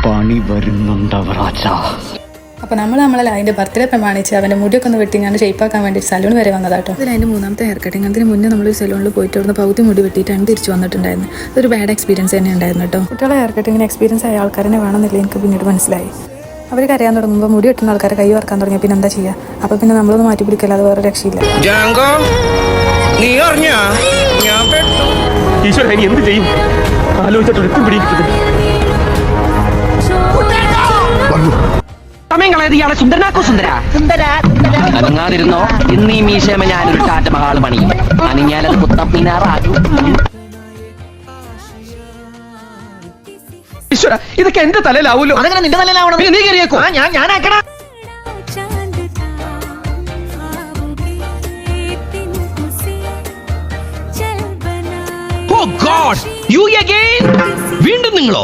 പണി വരുന്നുണ്ടവറാച്ച. അപ്പോൾ നമ്മളല്ല അതിൻ്റെ ബർത്ത്ഡേ പ്രമാണിച്ച് അവൻ്റെ മുടിയൊക്കെ ഒന്ന് വെട്ടിങ്ങാണ്ട് ഷേപ്പാക്കാൻ വേണ്ടി സലൂൺ വരെ വന്നതാട്ടോ. അതിൽ അതിൻ്റെ മൂന്നാമത്തെ ഹെയർ കട്ടിങ്. അതിന് മുന്നേ നമ്മൾ സലൂണിൽ പോയിട്ട് അവിടുന്ന് പകുതി മുടി വെട്ടിയിട്ടാണ് തിരിച്ചു വന്നിട്ടുണ്ടായിരുന്നു. അതൊരു ബാഡ് എക്സ്പീരിയൻസ് തന്നെ ഉണ്ടായിരുന്നു കേട്ടോ. കുട്ടികളെ ഹെയർ കട്ടിങ്ങിന് എക്സ്പീരിയൻസ് ആയ ആൾക്കാരെ വേണമെന്നില്ല എനിക്ക് പിന്നീട് മനസ്സിലായി. അവർക്ക് അറിയാൻ തുടങ്ങുമ്പോൾ മുടി വെട്ടുന്ന ആൾക്കാരെ കൈ വറക്കാൻ തുടങ്ങിയ പിന്നെ എന്താ ചെയ്യുക? അപ്പോൾ പിന്നെ നമ്മളൊന്ന് മാറ്റി പിടിക്കല്ലാതെ വേറെ രക്ഷയില്ല. ഈശ്വര ഇനി എന്ത് ചെയ്യും ആലോചിച്ചിട്ട് എത്തും പിടിക്കുന്നത്. സമയം കളയത് ഇയാളെ സുന്ദരനാക്കോ അനങ്ങാതിരുന്നോ. ഇന്ന് ഈ മീശമ ഞാനൊരു താജ്മഹാൾ പണിയും. അനങ്ങിയാലത് കുത്തപ്പിനാറാകും. ഈശ്വര ഇതൊക്കെ എന്റെ തലയിലാവൂലോ. അതങ്ങനെ നിന്റെ തലയിലാവണം. നീ കയറിയേക്കോ. ഞാനാക്കണം. Oh God! You again? വീണ്ടും നിങ്ങളോ?